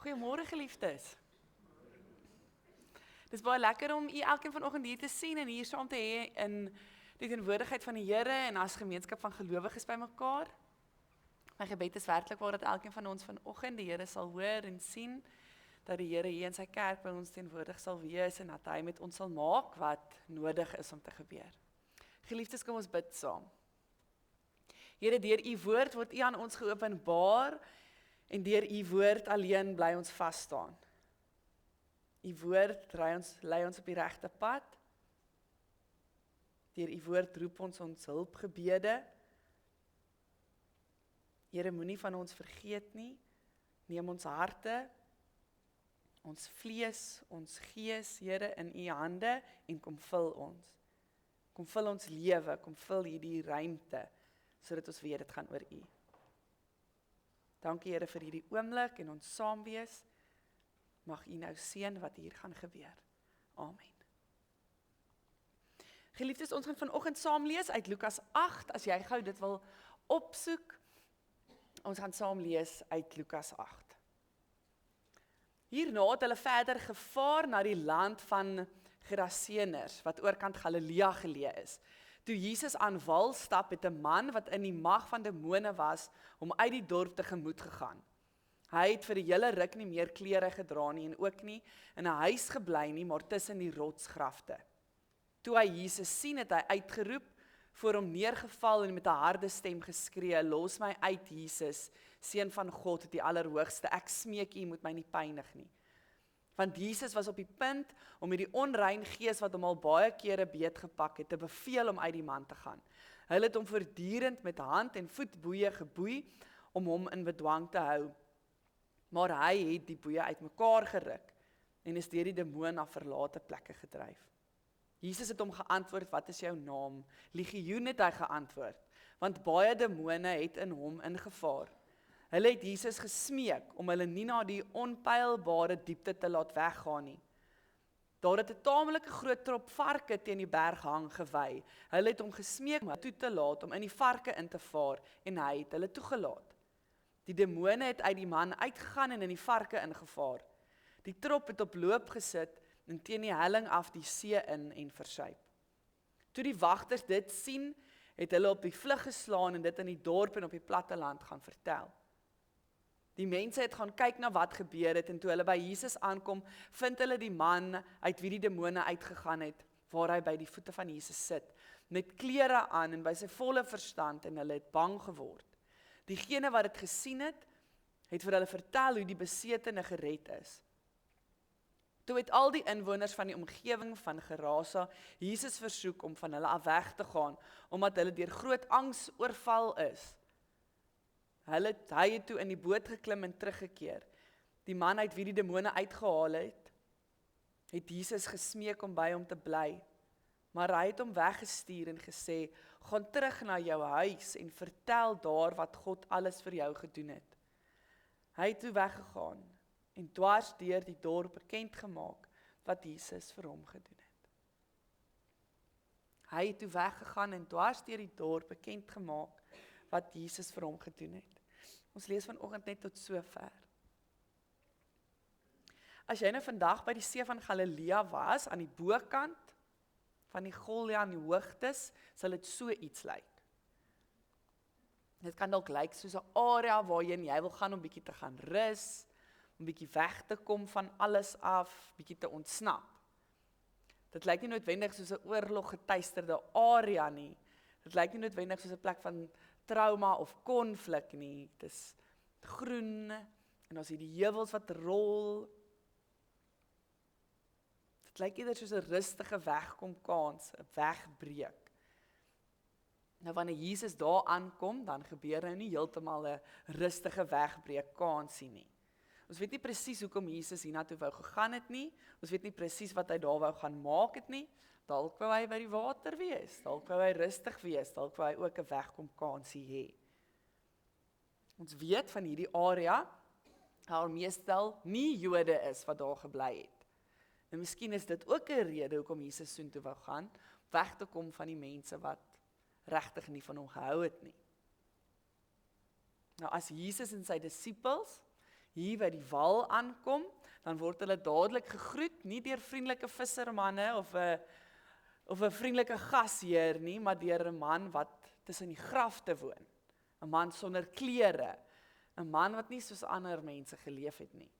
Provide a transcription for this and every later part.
Goeiemôre geliefdes. Dit is baie lekker om u elkeen vanoggend hier te sien en hier saam te hê in die teenwoordigheid van die Here en as gemeenskap van gelowiges bymekaar. My gebed is werklik waar dat elkeen van ons vanoggend die Here sal hoor en sien, dat die Here hier in sy kerk by ons teenwoordig sal wees en dat hy met ons sal maak wat nodig is om te gebeur. Geliefdes, kom ons bid saam. Here, deur u woord word u aan ons geopenbaar en deur u woord alleen bly ons vas staan. U woord lei ons op die regte pad. Deur u woord roep ons hulpgebede. Here, moenie van ons vergeet nie. Neem ons harte, ons vlees, ons gees, Here, in u hande en kom vul ons. Kom vul ons lewe, kom vul hierdie ruimte, sodat ons weet dit gaan oor u. Dankie Here vir hierdie oomblik en ons saam wees. Mag u nou seën wat hier gaan gebeur. Amen. Geliefdes, ons gaan vanoggend saam lees uit Lukas 8, as jy gou dit wil opsoek. Ons gaan saam lees uit Lukas 8. Hierna het hulle verder gevaar na die land van Geraseners, wat oorkant Galilea geleë is. Toe Jesus aan wal stap, het 'n man wat in die mag van demone was, hom uit die dorp tegemoet gegaan. Hy het vir 'n hele ruk nie meer klere gedra nie en ook nie in 'n huis gebly nie, maar tussen die rotsgrafte. Toe hy Jesus sien, het hy uitgeroep, voor hom neergeval en met 'n harde stem geskree: "Los my uit, Jesus, Seun van God, die Allerhoogste. Ek smeek u, moet my nie pynig nie." Want Jesus was op die punt om met die onrein gees wat hom al baie kere beetgepak het, te beveel om uit die man te gaan. Hulle het hom voortdurend met hand en voetboeie geboei om hom in bedwang te hou. Maar hy het die boeie uitmekaar geruk en is deur die demoon na verlate plekke gedryf. Jesus het hom geantwoord: "Wat is jou naam?" "Legioen," het hy geantwoord, want baie demone het in hom ingevaar. Hulle het Jesus gesmeek om hulle nie na die onpylbare diepte te laat weggaan nie. Daar het 'n tamelike groot trop varke teen die berg hang gewy. Hulle het hom gesmeek om toe te laat om in die varke in te vaar en hy het hulle toegelaat. Die demone het uit die man uitgegaan en in die varke ingevaar. Die trop het op loop gesit en teen die helling af die see in en versuip. Toe die wagters dit sien, het hulle op die vlug geslaan en dit in die dorp en op die platteland gaan vertel. Die mense het gaan kyk na wat gebeur het en toe hulle by Jesus aankom, vind hulle die man uit wie die demone uitgegaan het, waar hy by die voete van Jesus sit, met klere aan en by sy volle verstand, en hulle het bang geword. Diegene wat dit gesien het, het vir hulle vertel hoe die besetene gered is. Toe het al die inwoners van die omgewing van Gerasa Jesus versoek om van hulle af weg te gaan, omdat hulle deur groot angs oorval is. Hy het toe in die boot geklim en teruggekeer. Die man uit wie die demone uitgehaal het Jesus gesmeek om by hom te bly. Maar hy het hom weggestuur en gesê: "Gaan terug na jou huis en vertel daar wat God alles vir jou gedoen het." Hy het toe weggegaan en dwars deur die dorp bekend gemaak wat Jesus vir hom gedoen het. Hy het toe weggegaan en dwars deur die dorp bekend gemaak wat Jesus vir hom gedoen het. Ons lees vanoggend net tot sover. As jy nou vandag by die see van Galilea was, aan die bokant van die Galilea aan die hoogtes, sal dit so iets lyk. Dit kan dalk lyk soos 'n area waarheen jy wil gaan om bietjie te gaan rus, om bietjie weg te kom van alles af, bietjie te ontsnap. Dit lyk nie noodwendig soos 'n oorloggetuisterde area nie. Dit lyk nie noodwendig soos 'n plek van trauma of konflik nie. Dit is groen en ons het die heuwels wat rol. Dit lyk eerder soos 'n rustige wegkomkans, 'n wegbreek. Nou wanneer Jesus daar aankom, dan gebeur nou nie heeltemal 'n rustige wegbreek kansie nie. Ons weet nie presies hoekom Jesus hiernatoe wou gegaan het nie. Ons weet nie presies wat hy daar wou gaan maak het nie. Dalk wou hy by die water wees, dalk wou hy rustig wees, dalk wou hy ook 'n wegkomkansie hê. Ons weet van hierdie area, daar meestal nie Jode is wat daar gebly het. En miskien is dit ook 'n rede hoekom Jesus soontoe wou gaan, weg te kom van die mense wat regtig nie van hom gehou het nie. Nou as Jesus en sy disippels hier by die wal aankom, dan word hulle dadelik gegroet, nie deur vriendelike vissermanne of 'n vriendelike gasheer nie, maar deur 'n man wat tussen die grafte woon. 'n Man sonder klere, 'n man wat nie soos ander mense geleef het nie.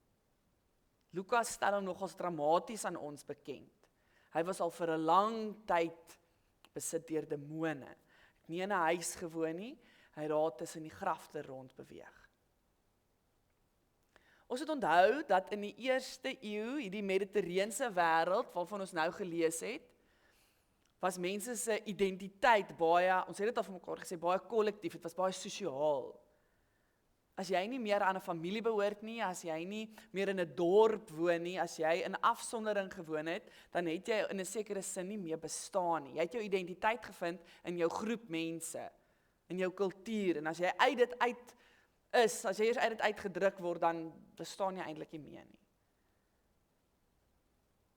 Lukas stel hom nogals dramaties aan ons bekend. Hy was al vir 'n lang tyd besit deur demone. Hy het nie in 'n huis gewoon nie, hy het daar tussen die grafte rond beweeg. Ons moet onthou dat in die 1ste eeu, hierdie Mediterrane wêreld waarvan ons nou gelees het, was mense se identiteit baie, ons het dit al vir mekaar gesê, baie kollektief, dit was baie sosiaal. As jy nie meer aan 'n familie behoort nie, as jy nie meer in 'n dorp woon nie, as jy in afsondering gewoon het, dan het jy in 'n sekere sin nie meer bestaan nie. Jy het jou identiteit gevind in jou groep mense, in jou kultuur, en as jy uit dit uit is, as jy eers uit dit uitgedruk word, dan bestaan jy eintlik nie meer nie.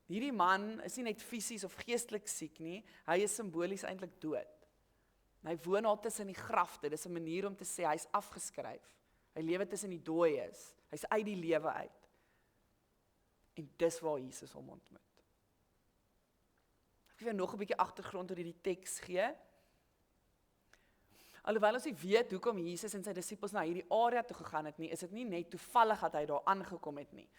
Hierdie man is nie net fisies of geestelik siek nie, hy is simbolies eintlik dood. En hy woon daar tussen die grafte, dis 'n manier om te sê hy's afgeskryf. Hy lewe tussen die dooies, hy's uit die lewe uit. En dis waar Jesus hom ontmoet. Ek wil nog 'n bietjie agtergrond oor hierdie teks gee. Alhoewel ons nie weet hoekom Jesus en sy disippels na hierdie area toe gegaan het nie, is dit nie net toevallig dat hy daar aangekom het nie.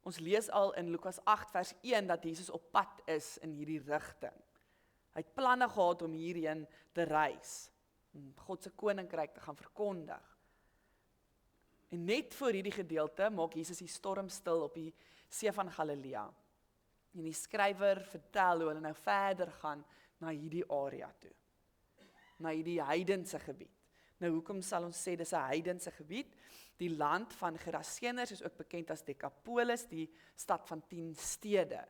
Ons lees al in Lukas 8 vers 1 dat Jesus op pad is in hierdie rigting. Hy het planne gehad om hierheen te reis, om God se koninkryk te gaan verkondig. En net voor hierdie gedeelte maak Jesus die storm stil op die see van Galilea. En die skrywer vertel hoe hulle nou verder gaan na hierdie area toe, na hierdie heidense gebied. Nou hoekom sal ons sê dis 'n heidense gebied? Die land van Geraseners is ook bekend as Decapolis, die stad van 10 stede.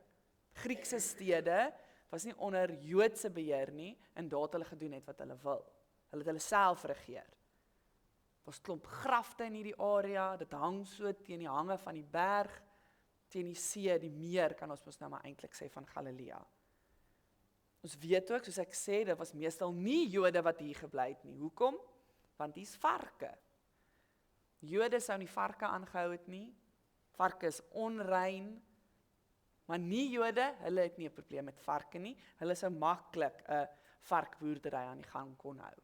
Griekse stede was nie onder Joodse beheer nie, en daar het hulle gedoen het wat hulle wil. Hulle het hulle self regeer. Daar's klomp grafte in hierdie area, dit hang so teen die hange van die berg, teen die see, die meer kan ons mos nou maar eintlik sê van Galilea. Ons weet ook, soos ek sê, dit was meestal nie Jode wat hier gebly het nie. Hoekom? Want hier's varke. Jode sou nie varke aangehou het nie. Varke is onrein. Maar nie Jode, hulle het nie 'n probleem met varke nie. Hulle sou maklik 'n varkboerdery aan die gang kon hou.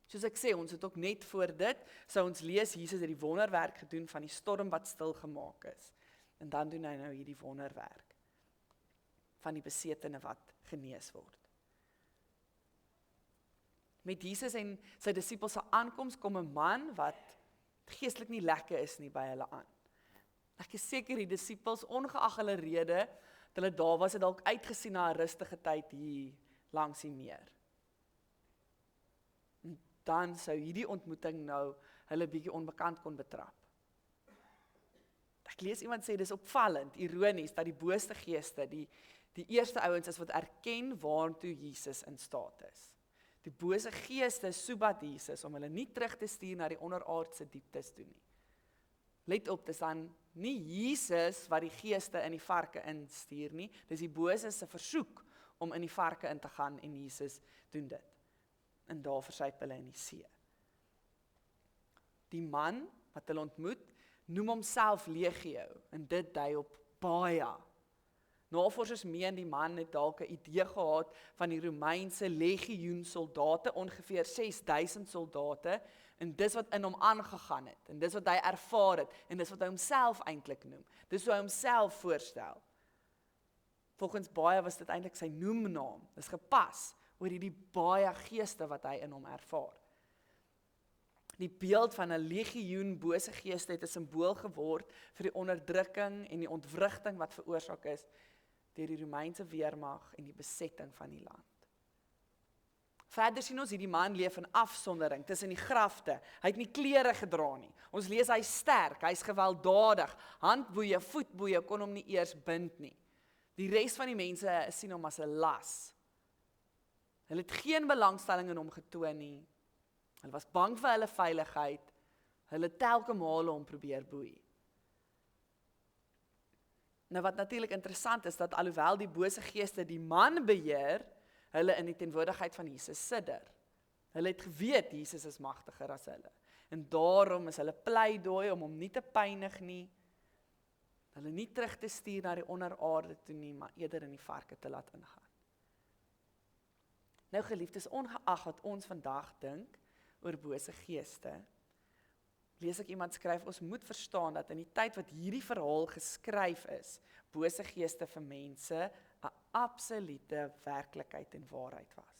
Soos ek sê, ons het ook net voor dit, sou ons lees, Jesus het die wonderwerk gedoen van die storm wat stil gemaak is. En dan doen hy nou hierdie wonderwerk van die besetene wat genees word. Met Jesus en sy disippels se aankoms kom 'n man wat geestelik nie lekker is nie by hulle aan. Ek is seker die disippels, ongeag hulle rede, dat hulle daar was, het dalk uitgesien na 'n rustige tyd hier langs die meer. En dan sou hierdie ontmoeting nou hulle bietjie onbekend kon betrap. Ek lees iemand sê, dis opvallend, ironies, dat die booste geeste, die eerste ouens is wat erken waartoe Jesus in staat is. Die bose geeste soebat Jesus om hulle nie terug te stuur na die onderaardse dieptes toe nie. Let op, dis dan nie Jesus wat die geeste in die varke instuur nie, dis die bose se versoek om in die varke in te gaan en Jesus doen dit. En daar versuip hulle in die see. Die man wat hulle ontmoet, noem homself Legio en dit dui op baie. Navorsers meen die man het dalk 'n idee gehad van die Romeinse legioen soldate, ongeveer 6000 soldate, en dis wat in hom aangegaan het, en dis wat hy ervaar het, en dis wat hy homself eintlik noem. Dis hoe hy homself voorstel. Volgens baie was dit eintlik sy noemnaam, dis gepas oor hierdie baie geeste wat hy in hom ervaar. Die beeld van 'n legioen bose geeste het 'n simbool geword vir die onderdrukking en die ontwrigting wat veroorsaak is deur die Romeinse weermag en die besetting van die land. Verder sien ons hierdie man leef in afsondering tussen die grafte. Hy het nie klere gedra nie. Ons lees hy's sterk, hy's gewelddadig, handboeie, voetboeie kon hom nie eers bind nie. Die res van die mense sien hom as 'n las. Hulle het geen belangstelling in hom getoon nie. Hulle was bang vir hulle veiligheid. Hulle telke male hom probeer boei. Nou wat natuurlik interessant is, dat alhoewel die bose geeste die man beheer, hulle in die teenwoordigheid van Jesus sidder. Hulle het geweet Jesus is magtiger as hulle. En daarom is hulle pleidooi om hom nie te pynig nie, hulle nie terug te stuur na die onderaarde toe nie, maar eerder in die varke te laat ingaan. Nou geliefdes, ongeag wat ons vandag dink oor bose geeste, lees ek iemand skryf, ons moet verstaan dat in die tyd wat hierdie verhaal geskryf is, bose geeste vir mense 'n absolute werklikheid en waarheid was.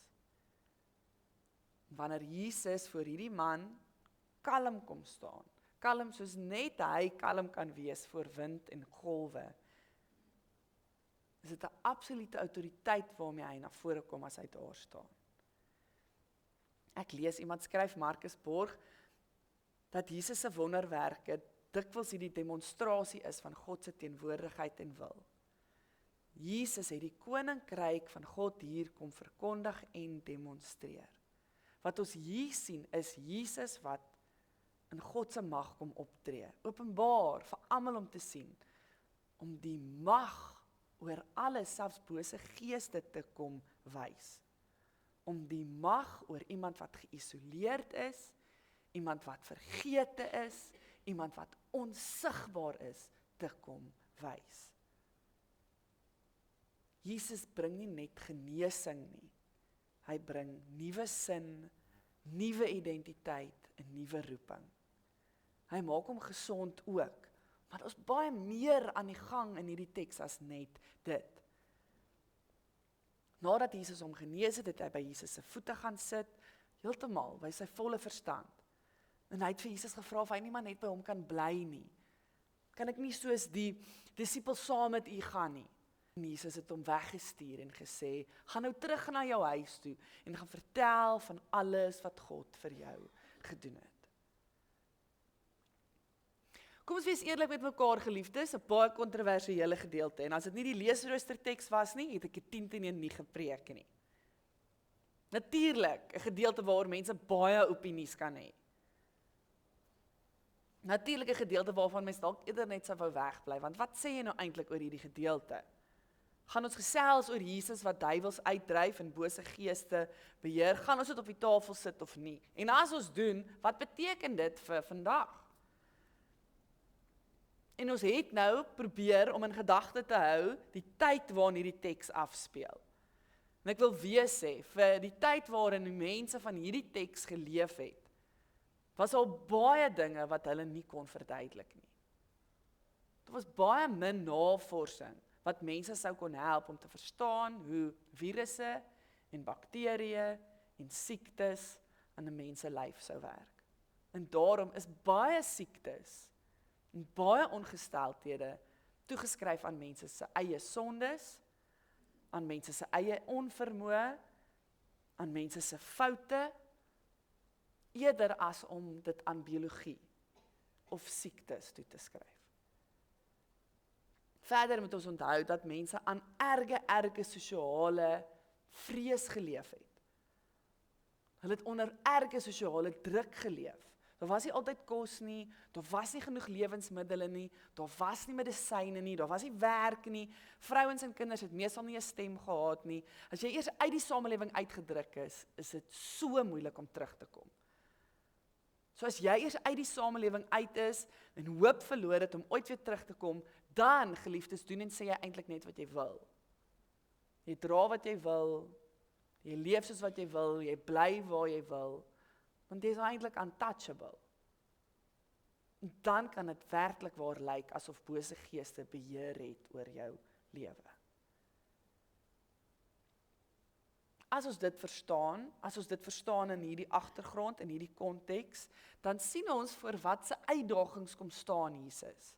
Wanneer Jesus voor hierdie man kalm kom staan, kalm soos net hy kalm kan wees voor wind en golwe, is dit 'n absolute autoriteit waarmee hy na vore kom as hy daar staan. Ek lees, iemand skryf, Marcus Borg, dat Jesus se wonderwerke dikwels hierdie demonstrasie is van God se teenwoordigheid en wil. Jesus het die koninkryk van God hier kom verkondig en demonstreer. Wat ons hier sien is Jesus wat in God se mag kom optree, openbaar vir almal om te sien, om die mag oor alles, selfs bose geeste te kom wys. Om die mag oor iemand wat geïsoleerd is, iemand wat vergete is, iemand wat onsigbaar is, te kom wys. Jesus bring nie net genesing nie, hy bring nuwe sin, nuwe identiteit en nuwe roeping. Hy maak hom gesond ook, maar daar is baie meer aan die gang in hierdie teks as net dit. Nadat Jesus hom genees het, het hy by Jesus se voete gaan sit, heeltemal by sy volle verstand. En hy het vir Jesus gevra of hy nie maar net by hom kan bly nie. Kan ek nie soos die disippels saam met u gaan nie? En Jesus het hom weggestuur en gesê, gaan nou terug na jou huis toe en gaan vertel van alles wat God vir jou gedoen het. Kom ons wees eerlik met mekaar, geliefdes, 'n baie kontroversiële gedeelte. En as dit nie die leesroosterteks was nie, het ek dit 10-1 nie gepreek nie. Natuurlik, 'n gedeelte waar mense baie opinies kan hê. Natuurlik 'n gedeelte waarvan mens dalk eerder net sou wou wegbly, want wat sê jy nou eintlik oor hierdie gedeelte? Gaan ons gesels oor Jesus wat duiwels uitdryf en bose geeste beheer? Gaan ons dit op die tafel sit of nie? En as ons doen, wat beteken dit vir vandag? En ons het nou probeer om in gedagte te hou die tyd waarin hierdie teks afspeel. En ek wil weer sê, vir die tyd waarin die mense van hierdie teks geleef het, was al baie dinge wat hulle nie kon verduidelik nie. Daar was baie min navorsing wat mense sou kon help om te verstaan hoe virusse en bakterieë en siektes aan 'n mens se lyf sou werk. En daarom is baie siektes en baie ongesteldhede toegeskryf aan mense se eie sondes, aan mense se eie onvermoë, aan mense se foute, eerder as om dit aan biologie of siektes toe te skryf. Verder moet ons onthou dat mense aan erge sosiale vrees geleef het. Hulle het onder erge sosiale druk geleef. Daar was nie altyd kos nie, daar was nie genoeg lewensmiddele nie, daar was nie medisyne nie, daar was nie werk nie, vrouens en kinders het meestal nie 'n stem gehad nie. As jy eers uit die samelewing uitgedruk is dit so moeilik om terug te kom. So as jy eers uit die samelewing uit is en hoop verloor het om ooit weer terug te kom, dan, geliefdes, doen en sê jy eintlik net wat jy wil. Jy dra wat jy wil, jy leef soos wat jy wil, jy bly waar jy wil, want jy is eintlik untouchable. En dan kan dit werklik waar lyk asof bose geeste beheer het oor jou lewe. As ons dit verstaan in hierdie agtergrond, in hierdie konteks, dan sien ons voor wat se uitdagings kom staan Jesus.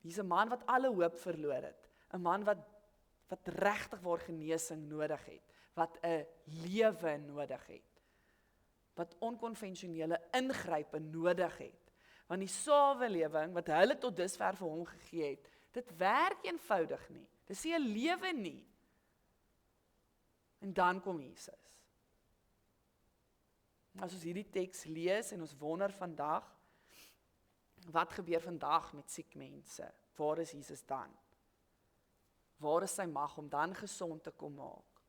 Hier's 'n man wat alle hoop verloor het, 'n man wat regtig waar genesing nodig het, wat 'n lewe nodig het, wat onkonvensionele ingrype nodig het, want die samelewing wat hulle tot dusver vir hom gegee het, dit werk eenvoudig nie, dis nie 'n lewe nie. En dan kom Jesus. As ons hierdie teks lees en ons wonder vandag, wat gebeur vandag met siek mense? Waar is Jesus dan? Waar is sy mag om dan gesond te kom maak?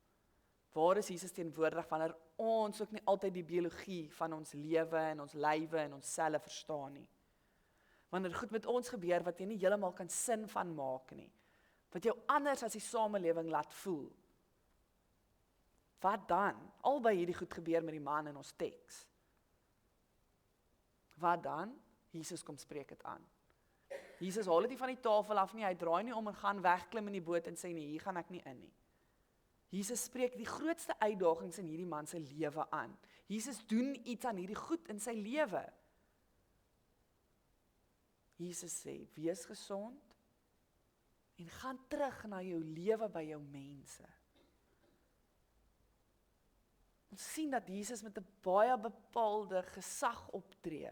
Waar is Jesus teenwoordig wanneer ons ook nie altyd die biologie van ons lewe en ons lywe en ons selle verstaan nie? Wanneer goed met ons gebeur wat jy nie heeltemal kan sin van maak nie, wat jou anders as die samelewing laat voel. Wat dan? Albei hierdie goed gebeur met die man in ons teks. Wat dan? Jesus kom spreek dit aan. Jesus haal dit nie van die tafel af nie, hy draai nie om en gaan wegklim in die boot en sê nee, hier gaan ek nie in nie. Jesus spreek die grootste uitdagings in hierdie man se lewe aan. Jesus doen iets aan hierdie goed in sy lewe. Jesus sê, wees gesond en gaan terug na jou lewe by jou mense. Ons sien dat Jesus met 'n baie bepaalde gesag optree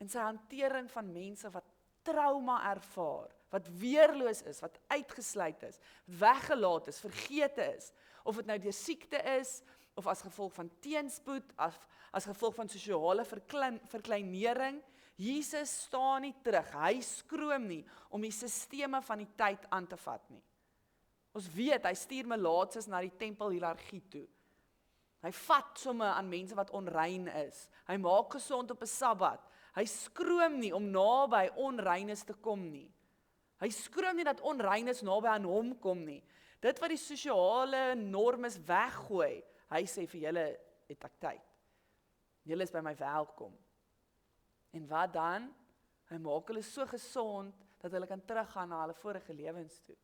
in sy hantering van mense wat trauma ervaar, wat weerloos is, wat uitgesluit is, wat weggelaat is, vergete is, of dit nou deur siekte is, of as gevolg van teenspoed, as gevolg van sosiale verkleinering. Jesus staan nie terug, hy skroom nie om die sisteme van die tyd aan te vat nie. Ons weet, hy stuur melaatses na die tempelhiërargie toe. Hy vat somme aan mense wat onrein is. Hy maak gesond op 'n Sabbat. Hy skroom nie om naby onreines te kom nie. Hy skroom nie dat onreines naby aan hom kom nie. Dit wat die sosiale normes weggooi, hy sê vir julle het ek tyd. Julle is by my welkom. En wat dan? Hy maak hulle so gesond dat hulle kan teruggaan na hulle vorige lewens toe.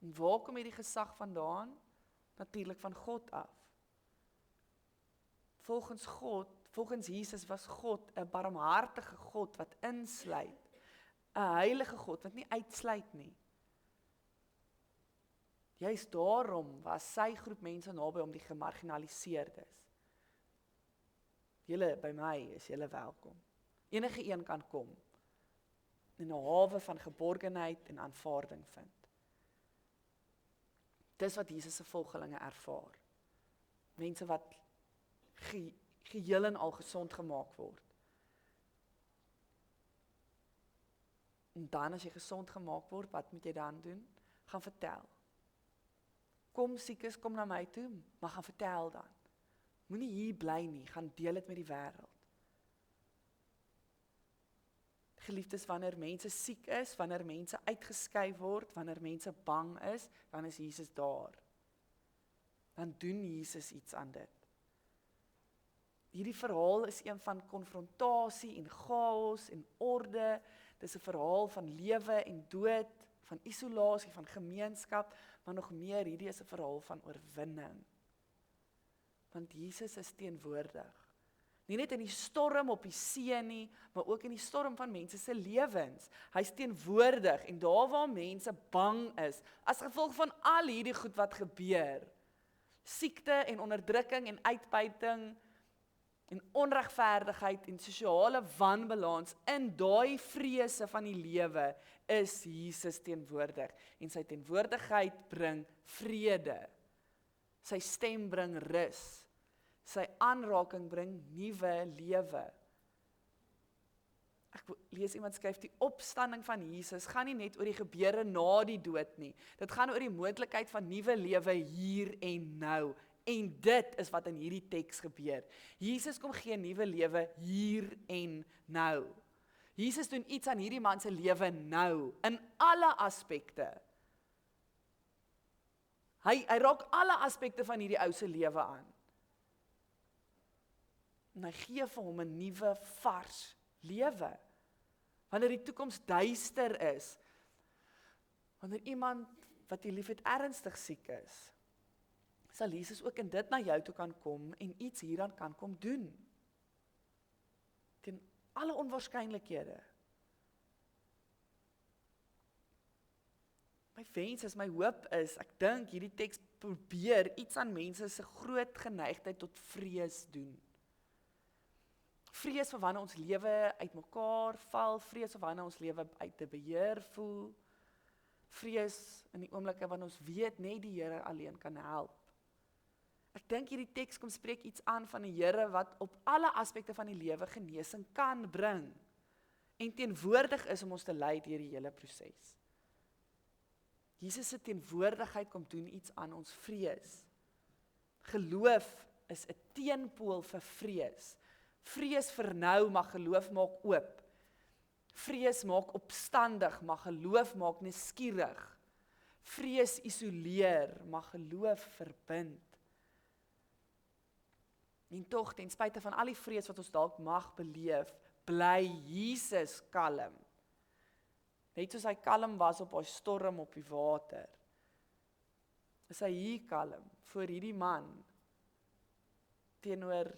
En waar kom hierdie gesag vandaan? Natuurlik van God af. Volgens Jesus was God 'n barmhartige God wat insluit, 'n heilige God wat nie uitsluit nie. Juist daarom was sy groep mense naby om die gemarginaliseerdes. Julle by my is julle welkom. Enige een kan kom en 'n hawe van geborgenheid en aanvaarding vind. Dis wat Jesus se volgelinge ervaar. Mense wat geheel en al gesond gemaak word. En dan as jy gesond gemaak word, wat moet jy dan doen? Gaan vertel. Kom siekes, kom na my toe, maar gaan vertel dan. Moenie hier bly nie, gaan deel dit met die wêreld. Geliefdes, wanneer mense siek is, wanneer mense uitgeskuif word, wanneer mense bang is, dan is Jesus daar. Dan doen Jesus iets aan dit. Hierdie verhaal is een van konfrontasie en chaos en orde. Dis 'n verhaal van lewe en dood, van isolasie, van gemeenskap, maar nog meer, hierdie is 'n verhaal van oorwinning. Want Jesus is teenwoordig. Nie net in die storm op die see nie, maar ook in die storm van mense se lewens. Hy's teenwoordig en daar waar mense bang is, as gevolg van al hierdie goed wat gebeur, siekte en onderdrukking en uitbuiting en onregverdigheid en sosiale wanbalans, in daai vrese van die lewe is Jesus teenwoordig en sy teenwoordigheid bring vrede. Sy stem bring rus. Sy aanraking bring nuwe lewe. Ek lees iemand skryf, die opstanding van Jesus gaan nie net oor die gebeure na die dood nie. Dit gaan oor die moontlikheid van nuwe lewe hier en nou. En dit is wat in hierdie teks gebeur. Jesus kom gee nuwe lewe hier en nou. Jesus doen iets aan hierdie man se lewe nou, in alle aspekte. Hy raak alle aspekte van hierdie ou se lewe aan. En hy gee vir hom 'n nuwe, vars lewe. Wanneer die toekoms duister is, wanneer iemand wat jy liefhet ernstig siek is, sal Jesus ook in dit na jou toe kan kom en iets hieraan kan kom doen. Teen alle onwaarskynlikhede. My wens is, my hoop is, ek dink hierdie teks probeer iets aan mense se groot geneigtheid tot vrees doen. Vrees vir wanneer ons lewe uitmekaar val, vrees vir wanneer ons lewe uit te beheer voel, vrees in die oomblikke wanneer ons weet net die Here alleen kan help. Ek dink hierdie teks kom spreek iets aan van die Here wat op alle aspekte van die lewe genesing kan bring en teenwoordig is om ons te lei deur die hele proses. Jesus se teenwoordigheid kom doen iets aan ons vrees. Geloof is 'n teenpool vir vrees. Vrees vernou, maar geloof maak oop. Vrees maak opstandig, maar geloof maak nuuskierig. Vrees isoleer, maar geloof verbind. En tog, ten spyte van al die vrees wat ons dalk mag beleef, bly Jesus kalm. Net soos hy kalm was op daai storm op die water, is hy hier kalm voor hierdie man, teenoor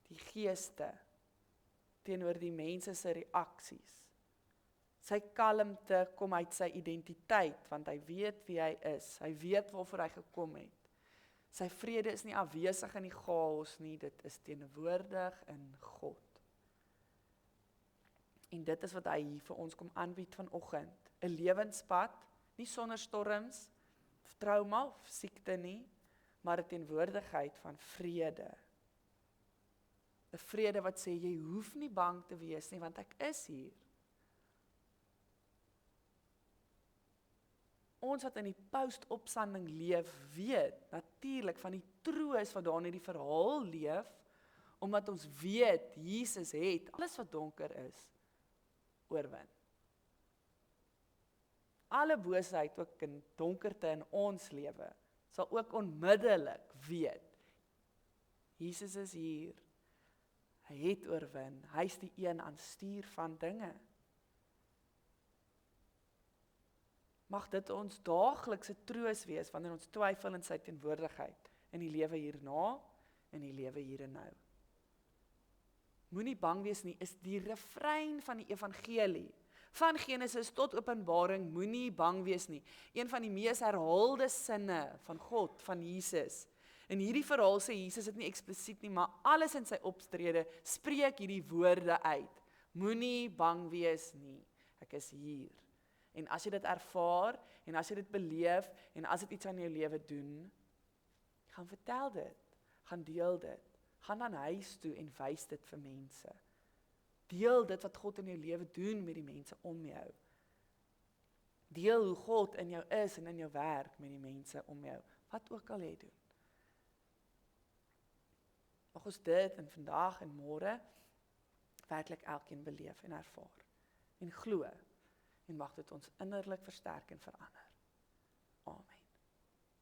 die geeste, teenoor die mense se reaksies. Sy kalmte kom uit sy identiteit, want hy weet wie hy is, hy weet waarvoor hy gekom het. Sy vrede is nie afwesig in die chaos nie, dit is teenwoordig in God. En dit is wat hy hier vir ons kom aanbied vanoggend. 'n Lewenspad, nie sonder storms, of trauma, of siekte nie, maar 'n teenwoordigheid van vrede. 'n Vrede wat sê, jy hoef nie bang te wees nie, want ek is hier. Ons wat in die post-opstanding leef, weet natuurlik van die troos wat daar in die verhaal leef, omdat ons weet, Jesus het alles wat donker is, oorwin. Alle boosheid ook in donkerte in ons lewe, sal ook onmiddellik weet, Jesus is hier, hy het oorwin, hy is die een aan stuur van dinge. Mag dit ons daaglikse troos wees, wanneer ons twyfel in sy teenwoordigheid, in die lewe hierna, in die lewe hier en nou. Moenie bang wees nie, is die refrein van die evangelie. Van Genesis tot Openbaring, moenie bang wees nie. Een van die mees herhaalde sinne van God, van Jesus. In hierdie verhaal sê Jesus dit nie eksplisiet nie, maar alles in sy optrede spreek hierdie woorde uit. Moenie bang wees nie, ek is hier. En as jy dit ervaar, en as jy dit beleef, en as dit iets aan jou lewe doen, gaan vertel dit, gaan deel dit. Gaan dan huis toe en wys dit vir mense. Deel dit wat God in jou lewe doen met die mense om jou. Deel hoe God in jou is en in jou werk met die mense om jou. Wat ook al jy doen. Mag ons dit en vandag en môre werklik elkeen beleef en ervaar. En glo. En mag dit ons innerlik versterk en verander.